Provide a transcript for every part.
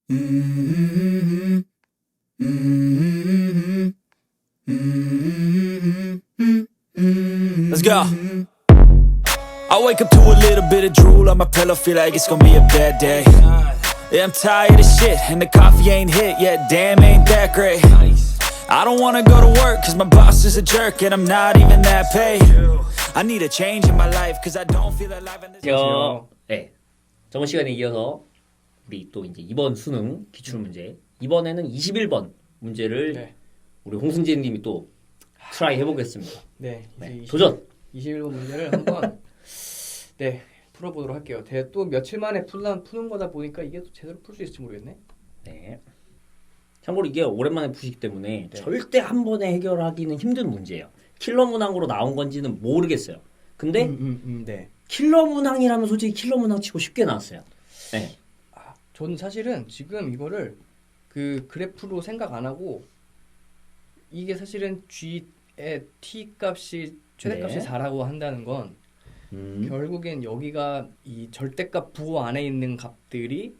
Mm-hmm. Mm-hmm. Mm-hmm. Let's go. I wake up to a little bit of drool on my pillow, feel like it's gonna be a bad day. Yeah, I'm tired of shit, and the coffee ain't hit yet, damn, ain't that great. I don't wanna go to work, cause my boss is a jerk, and I'm not even that paid. I need a change in my life, cause I don't feel alive in this. 안녕하세요. 네, 저번 시간에 이어서 우리 또 이제 이번 수능 기출문제 이번에는 21번 문제를 우리 홍승재 님이 또 트라이 해보겠습니다. 네, 이제 도전! 21번 문제를 한번 풀어보도록 할게요. 또 며칠 만에 푸는 거다 보니까 이게 또 제대로 풀 수 있을지 모르겠네. 네. 참고로 이게 오랜만에 푸시기 때문에 절대 한 번에 해결하기는 힘든 문제예요. 킬러 문항으로 나온 건지는 모르겠어요. 근데 네. 킬러 문항이라면 솔직히 킬러 문항 치고 쉽게 나왔어요. 네. 저는 사실은 지금 이거를 그 그래프로 생각 안 하고 이게 사실은 G의 T 값이 최대값이 4라고 한다는 건 결국엔 여기가 이 절대값 부호 안에 있는 값들이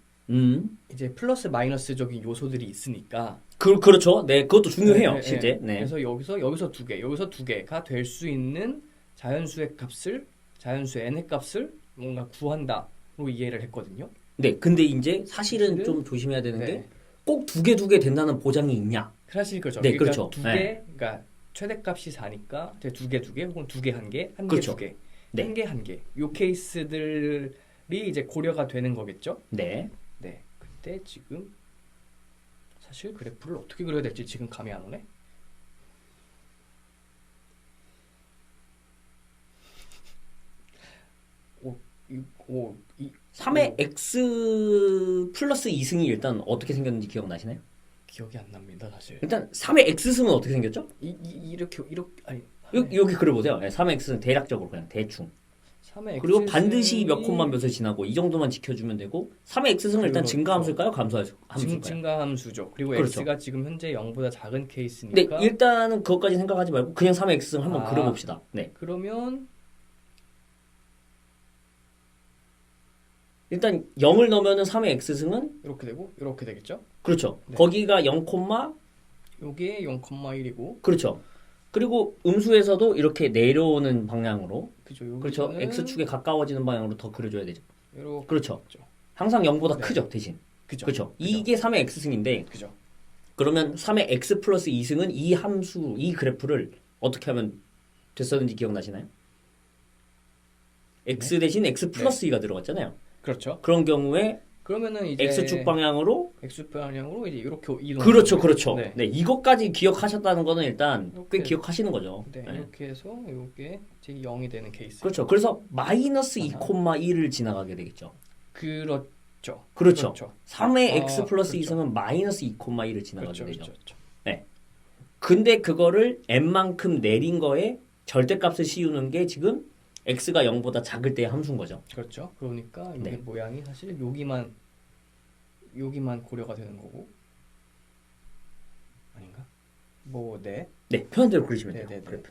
이제 플러스 마이너스적인 요소들이 있으니까 그렇죠. 네, 그것도 중요해요. 실제. 네. 그래서 여기서 두 개가 될 수 있는 자연수의 값을 자연수 n의 값을 뭔가 구한다로 이해를 했거든요. 네, 근데 이제 사실은 좀 조심해야 되는 게 꼭 두 개 되는다는 보장이 있냐? 사실 그렇죠. 네, 그러니까 그렇죠. 그러니까 최대값이 4니까 두 개 혹은 두 개 한 개, 한 개 그렇죠. 두 개, 네. 한 개 한 개. 요 케이스들이 이제 고려가 되는 거겠죠. 네. 네. 근데 지금 사실 그래프를 어떻게 그려야 될지 지금 감이 안 오네. 오, 3의 x 플러스 2승이 일단 어떻게 생겼는지 기억나시나요? 기억이 안 납니다, 사실. 일단 3의 x승은 어떻게 생겼죠? 이렇게 아니 여기 그려보세요. 네, 3의 x는 대략적으로 그냥 대충. 3의 그리고 X승이... 반드시 몇 콤마 몇을 지나고 이 정도만 지켜주면 되고 3의 x승은 일단 증가함수일까요? 감소함수일까요? 증가함수죠. 그리고 그렇죠. x가 지금 현재 0보다 작은 네, 케이스니까 일단은 그것까지 생각하지 말고 그냥 3의 x승 한번 그려봅시다. 네. 그러면 일단 0을 넣으면은 3의 x승은 이렇게 되고 이렇게 되겠죠? 그렇죠. 네. 거기가 0 콤마 요게 0,1이고 그렇죠. 그리고 음수에서도 이렇게 내려오는 방향으로 그렇죠. x축에 가까워지는 방향으로 더 그려줘야 되죠. 이렇게 그렇죠. 되죠. 항상 0보다 크죠, 대신. 그죠. 그렇죠. 이게 3의 x승인데 그죠. 그러면 3의 x 플러스 2승은 이 함수, 이 그래프를 어떻게 하면 됐었는지 기억나시나요? x 대신 x 플러스 2가 들어갔잖아요. 그렇죠. 그런 경우에 그러면은 이제 x축 방향으로 x축 방향으로 이제 이렇게 이동. 그렇죠. 네. 네, 이것까지 기억하셨다는 거는 일단 꽤 이렇게. 기억하시는 거죠. 네, 이렇게 해서 요게 이제 0이 되는 케이스. 그렇죠. 그래서 마이너스 2,1을 지나가게 되겠죠. 그렇죠. 3의 x 플러스 그렇죠. 2승은 마이너스 2,1을 지나가게 되죠. 그렇죠. 네. 근데 그거를 n만큼 내린 거에 절대값을 씌우는 게 지금 x가 0보다 작을 때의 함수인 거죠. 그렇죠. 그러니까 이게 네. 모양이 사실 여기만 고려가 되는 거고 아닌가? 네, 표현대로 그리시면 돼요. 네. 그래프.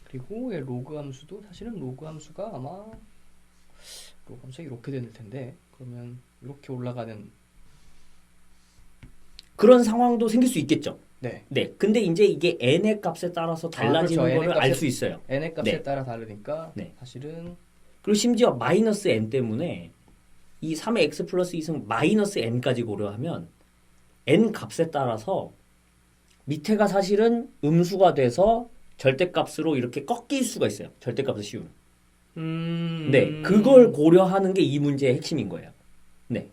그리고 로그 함수도 사실은 로그 함수가 아마 로그 함수가 이렇게 될 텐데 그러면 이렇게 올라가는 그런 상황도 생길 수 있겠죠. 네. 근데 이제 이게 n의 값에 따라서 달라지는 그렇죠. 거를 알 수 있어요. n의 값에 네. 따라 다르니까 네. 사실은 그리고 심지어 마이너스 n 때문에 이 3의 x 플러스 2승 마이너스 n까지 고려하면 n 값에 따라서 밑에가 사실은 음수가 돼서 절대값으로 이렇게 꺾일 수가 있어요. 절대값을 씌우면. 네, 그걸 고려하는 게 이 문제의 핵심인 거예요. 네.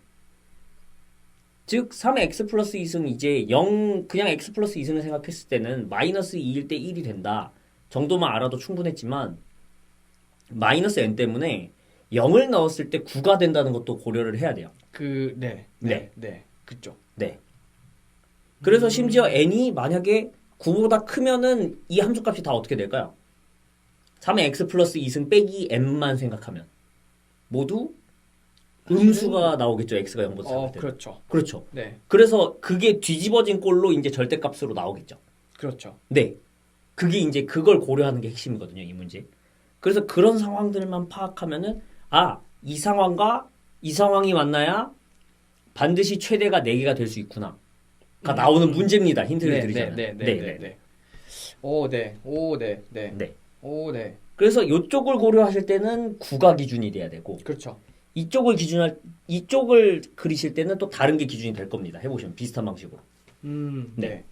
즉 3의 x 플러스 2승 이제 0 그냥 x 플러스 2승을 생각했을 때는 마이너스 2일 때 1이 된다 정도만 알아도 충분했지만 마이너스 n 때문에 0을 넣었을 때 9가 된다는 것도 고려를 해야 돼요. 그죠. 네. 그래서 심지어 n이 만약에 9보다 크면은 이 함수값이 다 어떻게 될까요? 3의 x 플러스 2승 빼기 n만 생각하면 모두 음수가 나오겠죠. x가 0보다 작을 때. 그렇죠. 네. 그래서 그게 뒤집어진 꼴로 이제 절대값으로 나오겠죠. 그렇죠. 네. 그게 이제 그걸 고려하는 게 핵심이거든요, 이 문제. 그래서 그런 상황들만 파악하면은 이 상황과 이 상황이 만나야 반드시 최대가 4개가 될 수 있구나. 가 나오는 문제입니다. 힌트를 드리자면. 네. 오, 네. 네. 오, 네. 그래서 이쪽을 고려하실 때는 9가 기준이 돼야 되고 그렇죠. 이쪽을 그리실 때는 또 다른 게 기준이 될 겁니다. 해보시면 비슷한 방식으로. 네.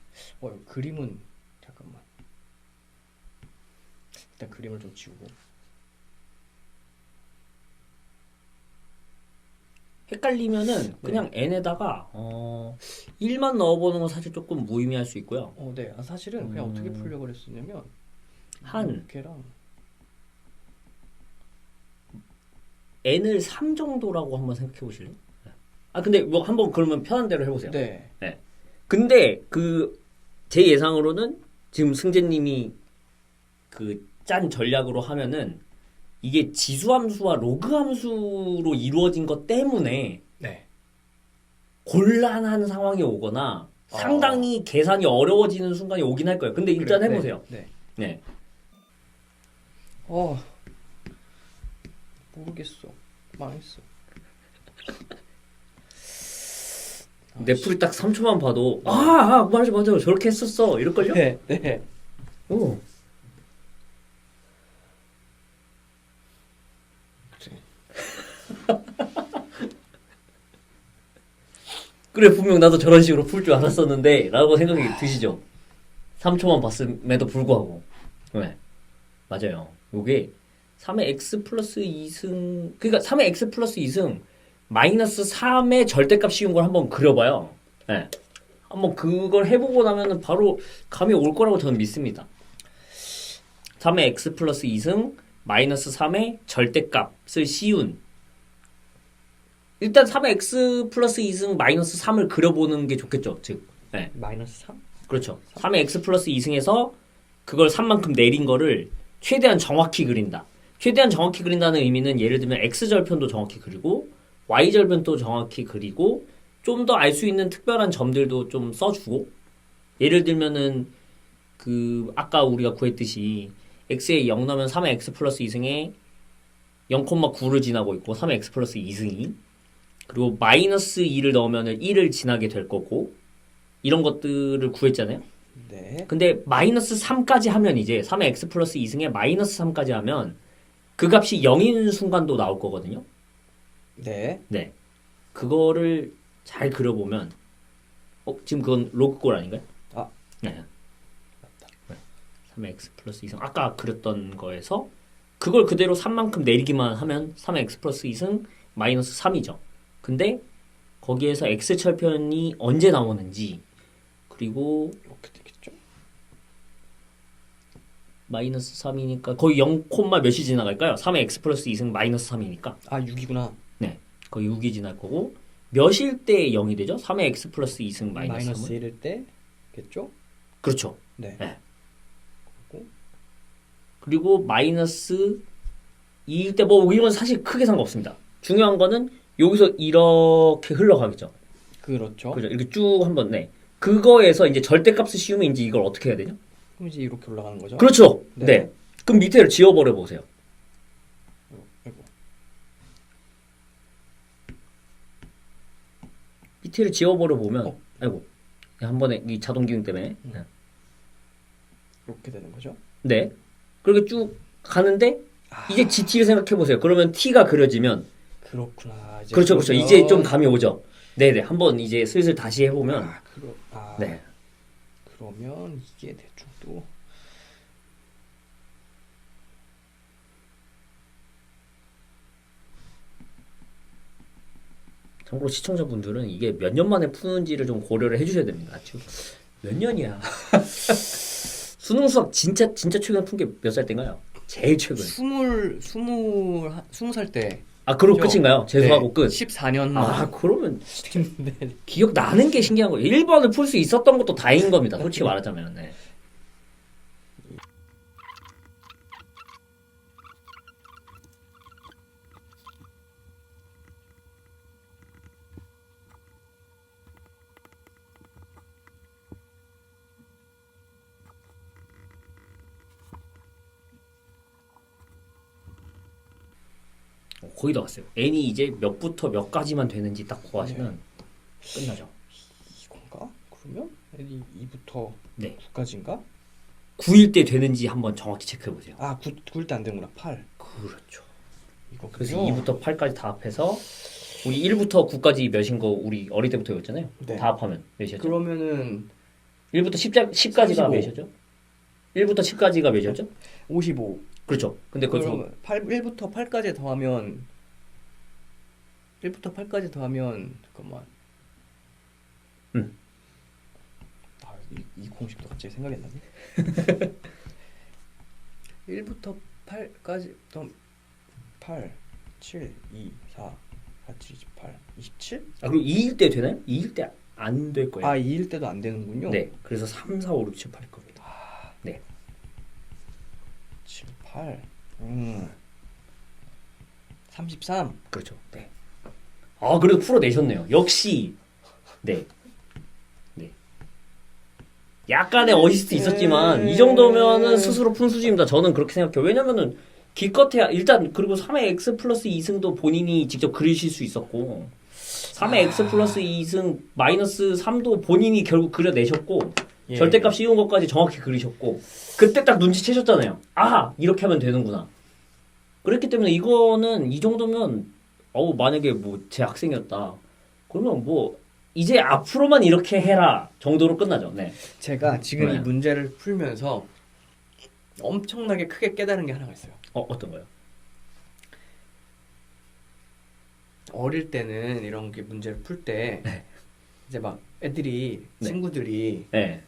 그림은 잠깐만. 일단 그림을 좀 지우고. 헷갈리면은 그냥 n에다가 1만 넣어보는 건 사실 조금 무의미할 수 있고요. 네. 사실은 그냥 어떻게 풀려고 그랬었냐면 한 걔랑 n을 3 정도라고 한번 생각해 보실래요? 근데 뭐 한번 그러면 편한 대로 해보세요. 네. 근데 제 예상으로는 지금 승재님이 짠 전략으로 하면은 이게 지수함수와 로그함수로 이루어진 것 때문에 네. 곤란한 상황이 오거나 상당히 계산이 어려워지는 순간이 오긴 할 거예요. 근데 일단 그래, 해보세요. 네. 모르겠어. 망했어. 넷플이 딱 3초만 봐도 맞아 저렇게 했었어 이럴걸요? 네. 오. 그래 분명 나도 저런 식으로 풀 줄 알았었는데 라고 생각이 드시죠? 3초만 봤음에도 불구하고. 네. 맞아요. 요게 3의 x 플러스 2승 그러니까 3의 x 플러스 2승 마이너스 3의 절대값 씌운 걸 한번 그려봐요. 네. 한번 그걸 해보고 나면은 바로 감이 올 거라고 저는 믿습니다. 3의 x 플러스 2승 마이너스 3의 절대값을 씌운 일단 3의 x 플러스 2승 마이너스 3을 그려보는 게 좋겠죠. 즉 마이너스 3? 그렇죠. 3의 x 플러스 2승에서 그걸 3만큼 내린 거를 최대한 정확히 그린다. 최대한 정확히 그린다는 의미는 예를 들면 x절편도 정확히 그리고 y절편도 정확히 그리고 좀 더 알 수 있는 특별한 점들도 좀 써주고 예를 들면은 아까 우리가 구했듯이 x에 0 넣으면 3의 x 플러스 2승에 0,9를 지나고 있고 3의 x 플러스 2승이 그리고 마이너스 2를 넣으면 1을 지나게 될 거고 이런 것들을 구했잖아요. 네. 근데 마이너스 3까지 하면 이제 3의 x 플러스 2승에 마이너스 3까지 하면 그 값이 0인 순간도 나올 거거든요. 네. 그거를 잘 그려보면 지금 그건 로그꼴 아닌가요? 네. 3의 x 플러스 2승 아까 그렸던 거에서 그걸 그대로 3만큼 내리기만 하면 3의 x 플러스 2승 마이너스 3이죠. 근데 거기에서 x절편이 언제 나오는지 그리고 이렇게 되겠죠. 마이너스 3이니까 거의 0, 몇이 지나갈까요? 3의 x 플러스 2승 마이너스 3이니까 6이구나. 네, 거의 6이 지날 거고 몇일 때 0이 되죠? 3의 x 플러스 2승 마이너스 3은? 1일 때겠죠? 그렇죠. 네. 그리고 마이너스 2일 때 이건 사실 크게 상관없습니다. 중요한 거는 여기서 이렇게 흘러가겠죠. 그렇죠. 이렇게 쭉 한번 그거에서 이제 절대값을 씌우면 이제 이걸 어떻게 해야 되죠? 그럼 이제 이렇게 올라가는 거죠. 그렇죠. 네. 네. 그럼 밑에를 지워버려 보세요. 아이고. 밑에를 지워버려 보면 한 번에 이 자동 기능 때문에 이렇게 되는 거죠. 네. 그렇게 쭉 가는데 이제 GT를 생각해 보세요. 그러면 T가 그려지면 그렇구나. 이제 그렇죠. 이제 좀 감이 오죠. 네네. 한번 이제 슬슬 다시 해보면 네. 그러면 이게 대충 또 참고로 시청자분들은 이게 몇 년 만에 푸는지를 좀 고려를 해주셔야 됩니다. 지금 몇 년이야? 수능 수학 진짜 최근에 푼 게 몇 살 때인가요? 제일 최근. 20살 때. 그럼 끝인가요? 재수하고 끝. 14년. 그러면 네. 기억 나는 게 신기한 거예요. 1번을 풀 수 있었던 것도 다행인 겁니다. 솔직히 말하자면. 네. 거의 다 왔어요. n이 이제 몇부터 몇까지만 되는지 딱 구하시면 끝나죠. 이건가? 그러면 2부터 네. 9까지인가? 9일 때 되는지 한번 정확히 체크해 보세요. 아 9일 때 안 되는구나. 8. 그렇죠. 이거 그래서 2부터 8까지 다 합해서 우리 1부터 9까지 몇인 거 우리 어릴 때부터 외웠잖아요. 네. 다 합하면 몇이었죠? 그러면은 1부터 10까지가 35. 몇이었죠? 1부터 10까지가 몇이었죠? 55. 그렇죠. 근데 그거 그러면 1부터 8까지 더하면 1부터 8까지 더하면 잠깐만. 아, 이 공식도 갑자기 생각이 안 나네. 1부터 8까지 더하면 8, 7, 2, 4, 4, 7, 28, 27? 아 그리고 2일 때 되나요? 2일 때 안 될 거예요. 아 2일 때도 안 되는군요. 네. 그래서 3, 4, 5, 6, 7, 8일 겁니다. 7, 8. 33. 그렇죠. 네. 아 그래도 풀어내셨네요. 역시 네. 네. 약간의 어시스트 있었지만 이 정도면은 스스로 푼 수준입니다. 저는 그렇게 생각해요. 왜냐면은 기껏해야 일단 그리고 3의 x 플러스 2승도 본인이 직접 그리실 수 있었고 3의 x 플러스 2승 마이너스 3도 본인이 결국 그려내셨고 예. 절대값 씌운 것까지 정확히 그리셨고 그때 딱 눈치채셨잖아요. 아 이렇게 하면 되는구나. 그렇기 때문에 이거는 이 정도면 만약에 뭐 제 학생이었다 그러면 뭐 이제 앞으로만 이렇게 해라 정도로 끝나죠. 네. 제가 지금 네. 이 문제를 풀면서 엄청나게 크게 깨달은 게 하나가 있어요. 어떤 거요? 어릴 때는 이런 게 문제를 풀 때 네. 이제 막 애들이 네. 친구들이 네.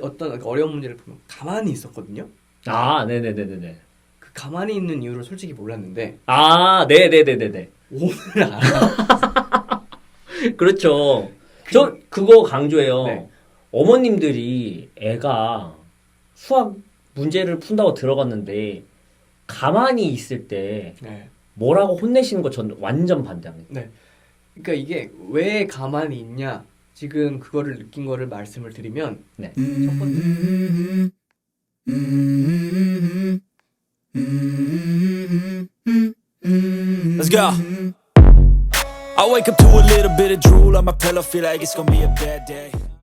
어떤 어려운 문제를 풀면 가만히 있었거든요. 아, 네네네네네. 그 가만히 있는 이유를 솔직히 몰랐는데 아, 네네네네네. 오늘 알아. 그렇죠. 저 그거 강조해요. 네. 어머님들이 애가 수학 문제를 푼다고 들어갔는데 가만히 있을 때 네. 뭐라고 혼내시는 거 전 완전 반대합니다. 네. 그러니까 이게 왜 가만히 있냐? 지금 그거를 느낀 거를 말씀을 드리면 네. 첫 번째 Let's go. I wake up to a little bit of drool on my pillow, feel like it's gonna be a bad day.